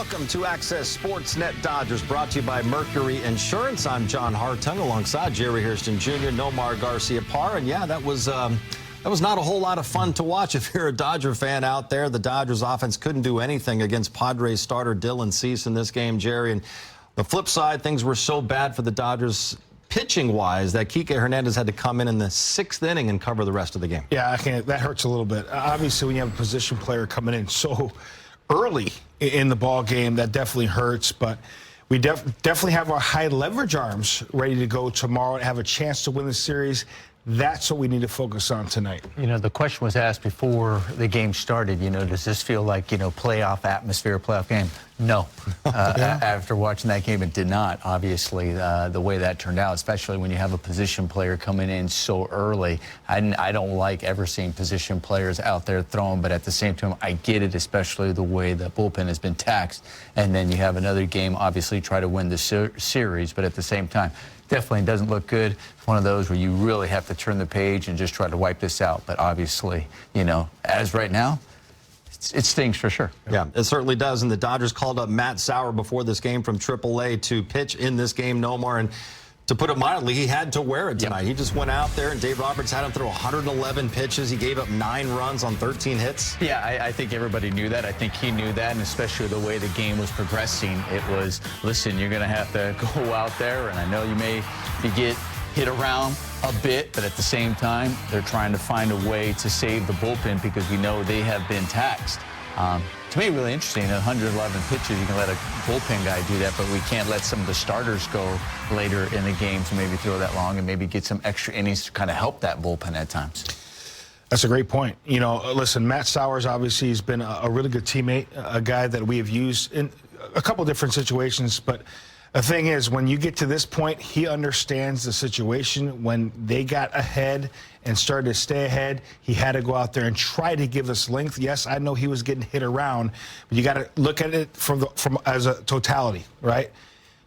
Welcome to Access Sportsnet Dodgers, brought to you by Mercury Insurance. I'm John Hartung, alongside Jerry Hairston Jr., Nomar Garcia-Parra. And yeah, that was not a whole lot of fun to watch if you're a Dodger fan out there. The Dodgers offense couldn't do anything against Padres starter Dylan Cease in this game, Jerry. And the flip side, things were so bad for the Dodgers pitching-wise that Kike Hernandez had to come in the 6th inning and cover the rest of the game. Yeah, that hurts a little bit. Obviously, when you have a position player coming in so early in the ball game, that definitely hurts. But we definitely have our high leverage arms ready to go tomorrow and have a chance to win the series. That's what we need to focus on tonight. You know, the question was asked before the game started, you know, does this feel like, you know, playoff atmosphere, playoff game? No. After watching that game, it did not, obviously, the way that turned out, especially when you have a position player coming in so early. I don't like ever seeing position players out there throwing, but at the same time, I get it, especially the way the bullpen has been taxed. And then you have another game, obviously, try to win the series, but at the same time, definitely doesn't look good. It's one of those where you really have to turn the page and just try to wipe this out. But obviously, you know, as right now, it stings for sure. Yeah, it certainly does. And the Dodgers called up Matt Sauer before this game from AAA to pitch in this game, Nomar. And to put it mildly, he had to wear it tonight. Yep. He just went out there, and Dave Roberts had him throw 111 pitches. He gave up 9 runs on 13 hits. Yeah, I think everybody knew that. I think he knew that, and especially the way the game was progressing. It was, listen, you're going to have to go out there, and I know you may get hit around a bit, but at the same time, they're trying to find a way to save the bullpen because we know they have been taxed. To me, really interesting, 111 pitches, you can let a bullpen guy do that, but we can't let some of the starters go later in the game to maybe throw that long and maybe get some extra innings to kind of help that bullpen at times. That's a great point. You know, listen, Matt Sauers obviously has been a really good teammate, a guy that we have used in a couple different situations, but the thing is, when you get to this point, he understands the situation. When they got ahead and started to stay ahead, he had to go out there and try to give us length. Yes, I know he was getting hit around, but you got to look at it from as a totality, right?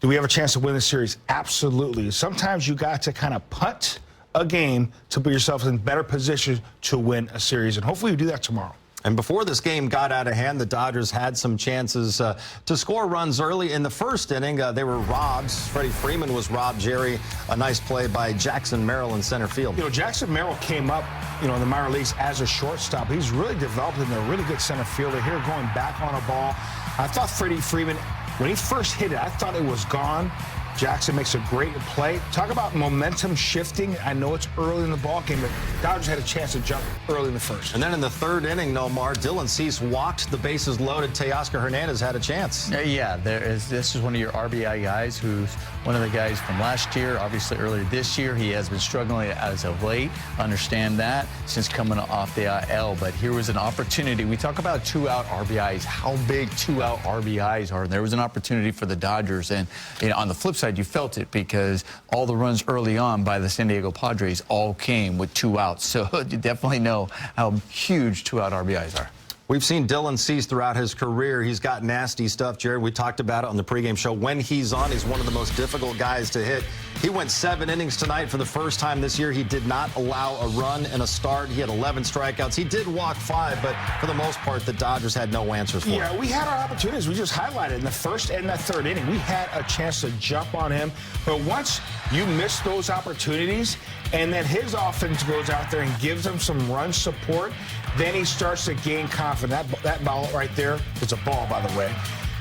Do we have a chance to win the series? Absolutely. Sometimes you got to kind of punt a game to put yourself in better position to win a series, and hopefully we do that tomorrow. And before this game got out of hand, the Dodgers had some chances to score runs early in the first inning. They were robbed. Freddie Freeman was robbed, Jerry. A nice play by Jackson Merrill in center field. You know, Jackson Merrill came up, you know, in the minor leagues as a shortstop. He's really developed into a really good center fielder here, going back on a ball. I thought Freddie Freeman, when he first hit it, I thought it was gone. Jackson makes a great play. Talk about momentum shifting. I know it's early in the ball game, but Dodgers had a chance to jump early in the first. And then in the 3rd inning, Nomar, Dylan Cease walked the bases loaded. Teoscar Hernandez had a chance. Yeah, this is one of your RBI guys who's one of the guys from last year, obviously earlier this year. He has been struggling as of late. Understand that since coming off the IL. But here was an opportunity. We talk about 2-out RBIs, how big 2-out RBIs are. There was an opportunity for the Dodgers. And you know, on the flip side, you felt it because all the runs early on by the San Diego Padres all came with 2 outs. So you definitely know how huge 2-out RBIs are. We've seen Dylan Cease throughout his career. He's got nasty stuff, Jared. We talked about it on the pregame show. When he's on, he's one of the most difficult guys to hit. He went 7 innings tonight for the first time this year. He did not allow a run and a start. He had 11 strikeouts. He did walk 5, but for the most part, the Dodgers had no answers for him. Yeah, we had our opportunities. We just highlighted in the 1st and the 3rd inning. We had a chance to jump on him. But once you miss those opportunities and then his offense goes out there and gives him some run support, then he starts to gain confidence. That ball right there, it's a ball, by the way.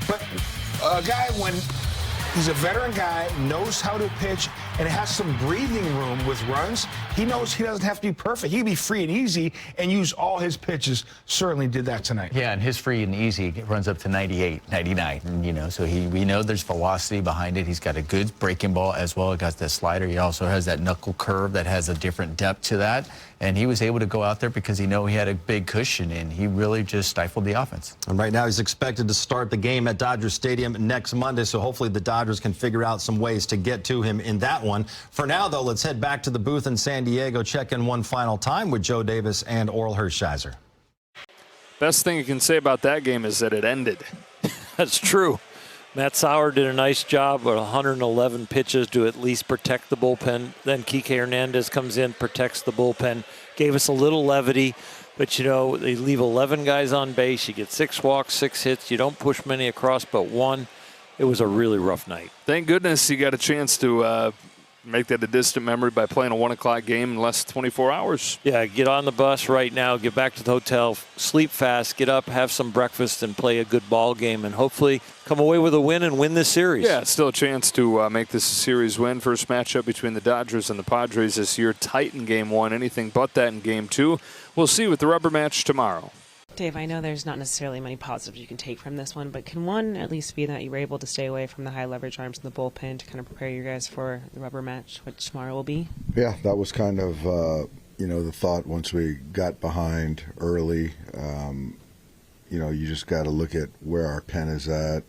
But a guy, when he's a veteran guy, knows how to pitch, and has some breathing room with runs, he knows he doesn't have to be perfect. He can be free and easy and use all his pitches. Certainly did that tonight. Yeah, and his free and easy runs up to 98, 99. And, you know, so we know there's velocity behind it. He's got a good breaking ball as well. He got that slider. He also has that knuckle curve that has a different depth to that. And he was able to go out there because he knew he had a big cushion, and he really just stifled the offense. And right now he's expected to start the game at Dodger Stadium next Monday, so hopefully the Dodgers can figure out some ways to get to him in that one. For now, though, let's head back to the booth in San Diego, check in one final time with Joe Davis and Oral Hershiser. Best thing you can say about that game is that it ended. That's true. Matt Sauer did a nice job with 111 pitches to at least protect the bullpen. Then Kike Hernandez comes in, protects the bullpen, gave us a little levity. But, you know, they leave 11 guys on base. You get 6 walks, 6 hits. You don't push many across but 1. It was a really rough night. Thank goodness you got a chance to make that a distant memory by playing a 1 o'clock game in less than 24 hours. Yeah, get on the bus right now, get back to the hotel, sleep fast, get up, have some breakfast, and play a good ball game, and hopefully come away with a win and win this series. Yeah, it's still a chance to make this a series win. First matchup between the Dodgers and the Padres this year. Tight in Game 1, anything but that in Game 2. We'll see with the rubber match tomorrow. Dave, I know there's not necessarily many positives you can take from this one, but can one at least be that you were able to stay away from the high leverage arms in the bullpen to kind of prepare you guys for the rubber match, which tomorrow will be? Yeah, that was kind of, the thought once we got behind early. You just got to look at where our pen is at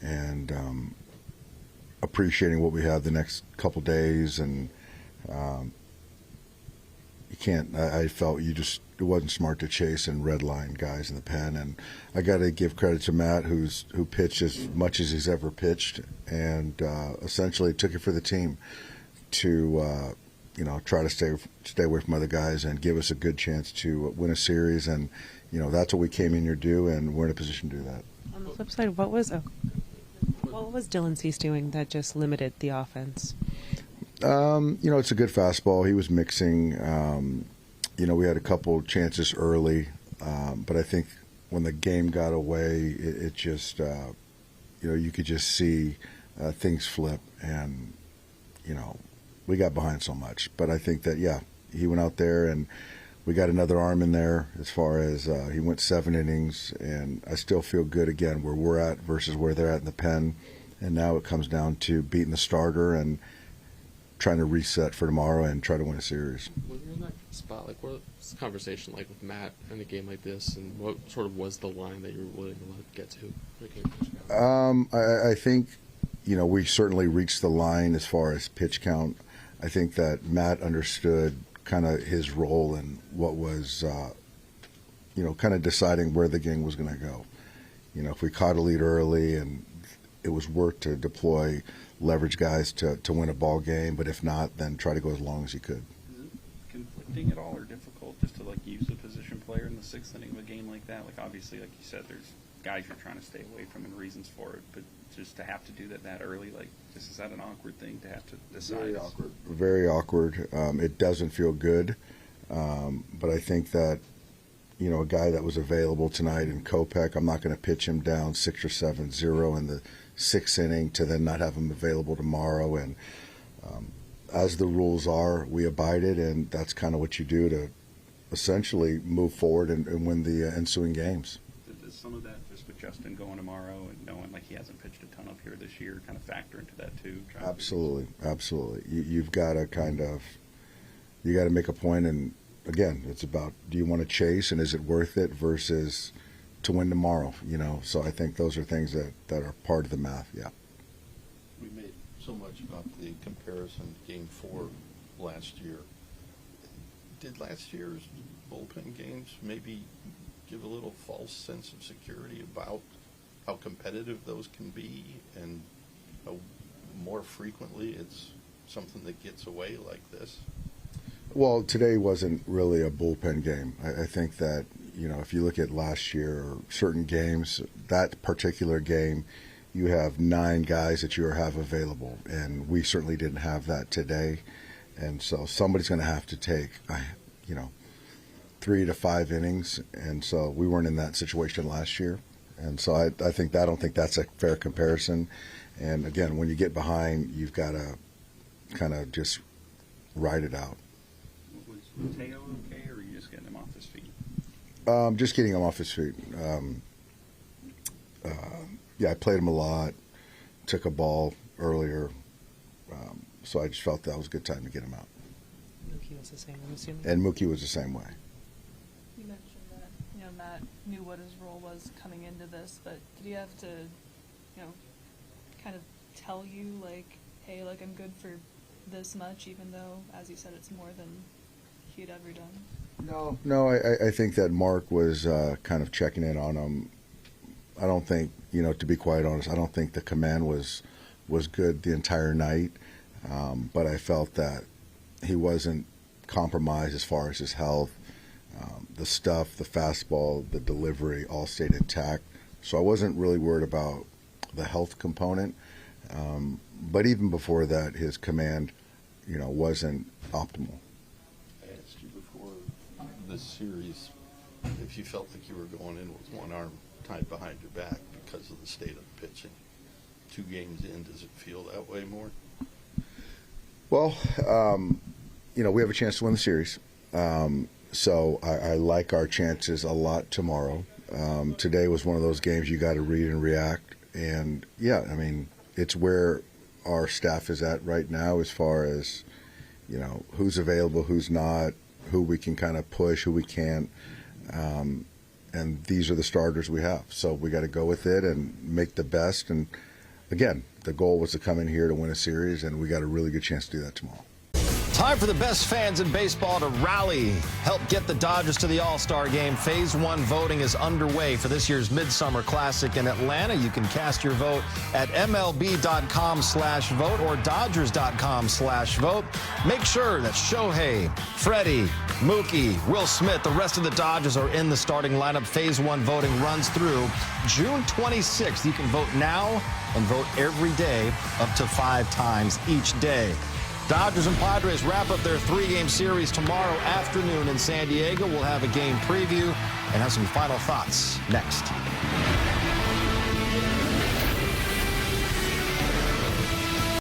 and appreciating what we have the next couple days. And you can't, I felt it wasn't smart to chase and redline guys in the pen. And I got to give credit to Matt, who pitched as much as he's ever pitched, and essentially took it for the team to try to stay away from other guys and give us a good chance to win a series. And that's what we came in here to do, and we're in a position to do that. On the flip side, what was Dylan Cease doing that just limited the offense? It's a good fastball. He was mixing. We had a couple chances early, but I think when the game got away, it just, you could just see things flip, and, we got behind so much. But I think that, he went out there, and we got another arm in there as far as he went 7 innings, and I still feel good, again, where we're at versus where they're at in the pen. And now it comes down to beating the starter and trying to reset for tomorrow and try to win a series. When you're in that spot, what's the conversation like with Matt in a game like this, and what sort of was the line that you were willing to let get to? I think, we certainly reached the line as far as pitch count. I think that Matt understood kind of his role and what was, kind of deciding where the game was going to go. If we caught a lead early and it was worth to deploy leverage guys to win a ball game, but if not, then try to go as long as you could. Is it conflicting at all or difficult just to use a position player in the 6th inning of a game like that? Obviously, like you said, there's guys you're trying to stay away from and reasons for it, but just to have to do that early, is that an awkward thing to have to decide? Very awkward. Very awkward. It doesn't feel good, but I think that a guy that was available tonight in Kopech, I'm not going to pitch him down 6 or 7-0 in the 6th inning to then not have him available tomorrow. And as the rules are, we abided, and that's kind of what you do to essentially move forward and win the ensuing games. Does some of that, just with Justin going tomorrow and knowing he hasn't pitched a ton up here this year, kind of factor into that too? Absolutely. You've got to you got to make a point, and again, it's about, do you want to chase and is it worth it versus to win tomorrow, So I think those are things that are part of the math, yeah. We made so much about the comparison to Game 4 last year. Did last year's bullpen games maybe give a little false sense of security about how competitive those can be, and how more frequently it's something that gets away like this? Well, today wasn't really a bullpen game. I think that, if you look at last year or certain games, that particular game, you have 9 guys that you have available, and we certainly didn't have that today. And so somebody's going to have to take, 3 to 5 innings, and so we weren't in that situation last year. And so I don't think that's a fair comparison. And again, when you get behind, you've got to kind of just ride it out. Was Teo okay, or are you just getting him off his feet? Just getting him off his feet. I played him a lot, took a ball earlier, so I just felt that was a good time to get him out. Mookie was the same, I'm assuming? And Mookie was the same way. You mentioned that, Matt knew what his role was coming into this, but did he have to, kind of tell you, hey, I'm good for this much, even though, as you said, it's more than he'd ever done? No, I think that Mark was kind of checking in on him. I don't think, to be quite honest, I don't think the command was good the entire night, but I felt that he wasn't compromised as far as his health. The stuff, the fastball, the delivery all stayed intact. So I wasn't really worried about the health component. But even before that, his command, wasn't optimal. I asked you before this series if you felt like you were going in with one arm tied behind your back because of the state of the pitching. 2 games in, does it feel that way more? Well, we have a chance to win the series. So I like our chances a lot tomorrow. Today was one of those games you got to read and react. And, yeah, I mean, it's where our staff is at right now as far as, who's available, who's not, who we can kind of push, who we can't. And these are the starters we have. So we got to go with it and make the best. And, again, the goal was to come in here to win a series, and we got a really good chance to do that tomorrow. Time for the best fans in baseball to rally, help get the Dodgers to the All-Star game. Phase 1 voting is underway for this year's Midsummer Classic in Atlanta. You can cast your vote at MLB.com/vote or Dodgers.com/vote. Make sure that Shohei, Freddie, Mookie, Will Smith, the rest of the Dodgers are in the starting lineup. Phase 1 voting runs through June 26th. You can vote now and vote every day up to 5 times each day. Dodgers and Padres wrap up their 3-game series tomorrow afternoon in San Diego. We'll have a game preview and have some final thoughts next.